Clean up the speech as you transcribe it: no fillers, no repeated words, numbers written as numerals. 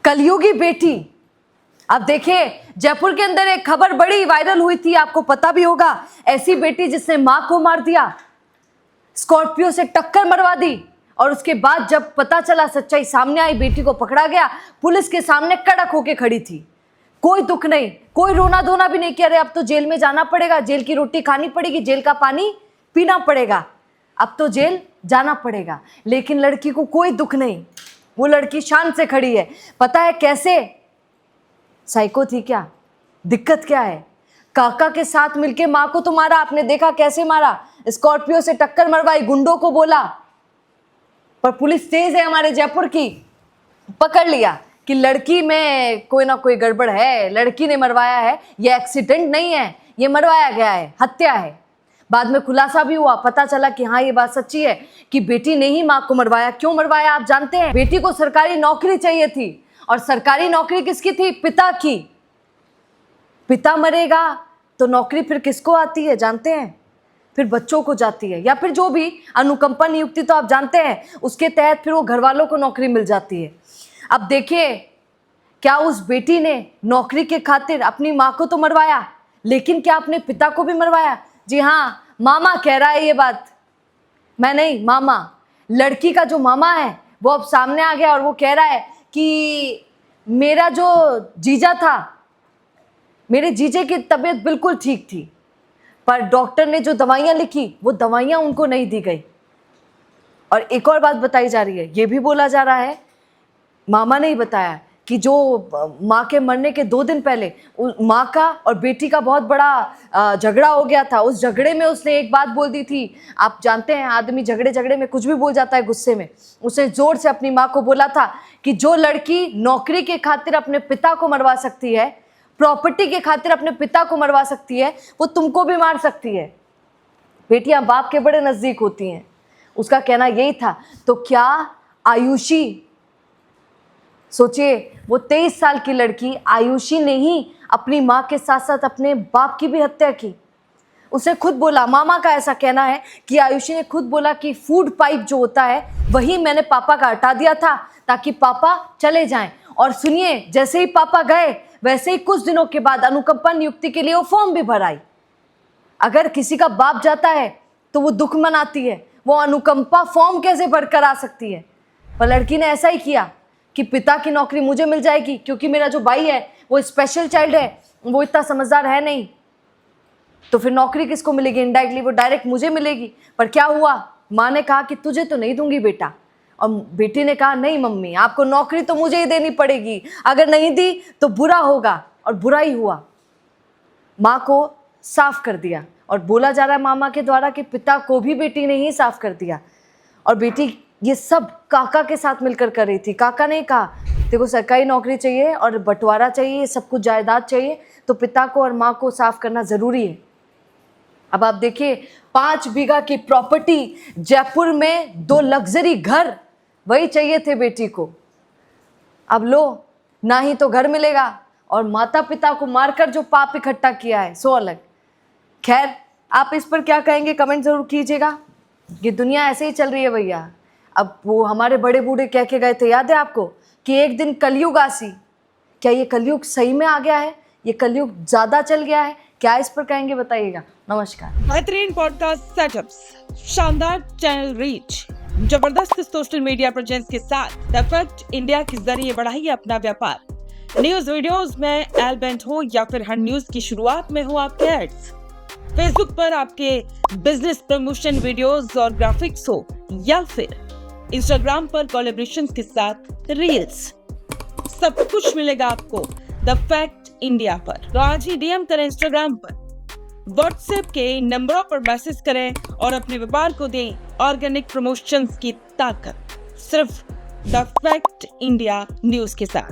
कलयुगी बेटी। अब देखिए, जयपुर के अंदर एक खबर बड़ी वायरल हुई थी, आपको पता भी होगा। ऐसी बेटी जिसने मां को मार दिया, स्कॉर्पियो से टक्कर मरवा दी, और उसके बाद जब पता चला, सच्चाई सामने आई, बेटी को पकड़ा गया, पुलिस के सामने कड़क होके खड़ी थी। कोई दुख नहीं, कोई रोना धोना भी नहीं कि अरे अब तो जेल में जाना पड़ेगा, जेल की रोटी खानी पड़ेगी, जेल का पानी पीना पड़ेगा, अब तो जेल जाना पड़ेगा। लेकिन लड़की को कोई दुख नहीं, वो लड़की शान से खड़ी है। पता है कैसे? साइको थी क्या? दिक्कत क्या है? काका के साथ मिलके मां को तो मारा, आपने देखा कैसे मारा, स्कॉर्पियो से टक्कर मरवाई, गुंडों को बोला। पर पुलिस तेज है हमारे जयपुर की, पकड़ लिया कि लड़की में कोई ना कोई गड़बड़ है, लड़की ने मरवाया है, ये एक्सीडेंट नहीं है, ये मरवाया गया है, हत्या है। बाद में खुलासा भी हुआ, पता चला कि हाँ ये बात सच्ची है कि बेटी ने ही मां को मरवाया। क्यों मरवाया आप जानते हैं? बेटी को सरकारी नौकरी चाहिए थी, और सरकारी नौकरी किसकी थी? पिता की। पिता मरेगा तो नौकरी फिर किसको आती है जानते हैं? फिर बच्चों को जाती है, या फिर जो भी अनुकंपा नियुक्ति तो आप जानते हैं, उसके तहत फिर वो घर वालों को नौकरी मिल जाती है। अब देखिए, क्या उस बेटी ने नौकरी के खातिर अपनी माँ को तो मरवाया, लेकिन क्या अपने पिता को भी मरवाया? जी हाँ, मामा कह रहा है ये बात, मैं नहीं, मामा। लड़की का जो मामा है वो अब सामने आ गया, और वो कह रहा है कि मेरा जो जीजा था, मेरे जीजे की तबीयत बिल्कुल ठीक थी, पर डॉक्टर ने जो दवाइयाँ लिखी वो दवाइयाँ उनको नहीं दी गई। और एक और बात बताई जा रही है, ये भी बोला जा रहा है, मामा ने ही बताया, कि जो माँ के मरने के 2 दिन पहले माँ का और बेटी का बहुत बड़ा झगड़ा हो गया था। उस झगड़े में उसने एक बात बोल दी थी, आप जानते हैं आदमी झगड़े में कुछ भी बोल जाता है गुस्से में। उसने जोर से अपनी माँ को बोला था कि जो लड़की नौकरी के खातिर अपने पिता को मरवा सकती है, प्रॉपर्टी के खातिर अपने पिता को मरवा सकती है, वो तुमको भी मार सकती है। बेटियां बाप के बड़े नज़दीक होती हैं, उसका कहना यही था। तो क्या आयुषी, सोचिए, वो 23 साल की लड़की आयुषी ने ही अपनी माँ के साथ साथ अपने बाप की भी हत्या की। उसे खुद बोला, मामा का ऐसा कहना है कि आयुषी ने खुद बोला कि फूड पाइप जो होता है वही मैंने पापा का हटा दिया था ताकि पापा चले जाएं। और सुनिए, जैसे ही पापा गए वैसे ही कुछ दिनों के बाद अनुकंपा नियुक्ति के लिए वो फॉर्म भी भराई। अगर किसी का बाप जाता है तो वो दुख मनाती है, वो अनुकंपा फॉर्म कैसे भरकर आ सकती है? पर लड़की ने ऐसा ही किया कि पिता की नौकरी मुझे मिल जाएगी, क्योंकि मेरा जो भाई है वो स्पेशल चाइल्ड है, वो इतना समझदार है नहीं, तो फिर नौकरी किसको मिलेगी? इनडायरेक्टली वो डायरेक्ट मुझे मिलेगी। पर क्या हुआ? माँ ने कहा कि तुझे तो नहीं दूंगी बेटा, और बेटी ने कहा नहीं मम्मी, आपको नौकरी तो मुझे ही देनी पड़ेगी, अगर नहीं दी तो बुरा होगा। और बुरा ही हुआ, माँ को साफ कर दिया। और बोला जा रहा है मामा के द्वारा कि पिता को भी बेटी ने ही साफ कर दिया। और बेटी ये सब काका के साथ मिलकर कर रही थी। काका ने कहा देखो सरकारी नौकरी चाहिए और बंटवारा चाहिए, सब कुछ जायदाद चाहिए, तो पिता को और माँ को साफ करना ज़रूरी है। अब आप देखिए, 5 बीघा की प्रॉपर्टी, जयपुर में 2 लग्जरी घर, वही चाहिए थे बेटी को। अब लो, ना ही तो घर मिलेगा, और माता पिता को मारकर जो पाप इकट्ठा किया है सो अलग। खैर, आप इस पर क्या कहेंगे कमेंट जरूर कीजिएगा। ये दुनिया ऐसे ही चल रही है भैया। अब वो हमारे बड़े बूढ़े कह के गए थे, याद है आपको, कि एक दिन कलयुग आसी। क्या ये कलयुग सही में आ गया है? ये कलयुग ज़्यादा चल गया है क्या? इस पर कहेंगे बताइएगा। नमस्कार। बेहतरीन पॉडकास्ट सेटअप्स, शानदार चैनल रीच, जबरदस्त सोशल मीडिया प्रेजेंस के साथ द फैक्ट इंडिया के जरिए बढ़ाइए अपना व्यापार। न्यूज वीडियोस में एल बेंट हो या फिर हर न्यूज की शुरुआत में हो आपके एड्स, फेसबुक पर आपके बिजनेस प्रमोशन वीडियोस और ग्राफिक्स हो, या फिर इंस्टाग्राम पर कोलैबोरेशंस के साथ रील्स, सब कुछ मिलेगा आपको द फैक्ट इंडिया पर। तो आज ही डीएम करें इंस्टाग्राम पर, व्हाट्सएप के नंबरों पर मैसेज करें और अपने व्यापार को दें ऑर्गेनिक प्रमोशंस की ताकत, सिर्फ द फैक्ट इंडिया न्यूज के साथ।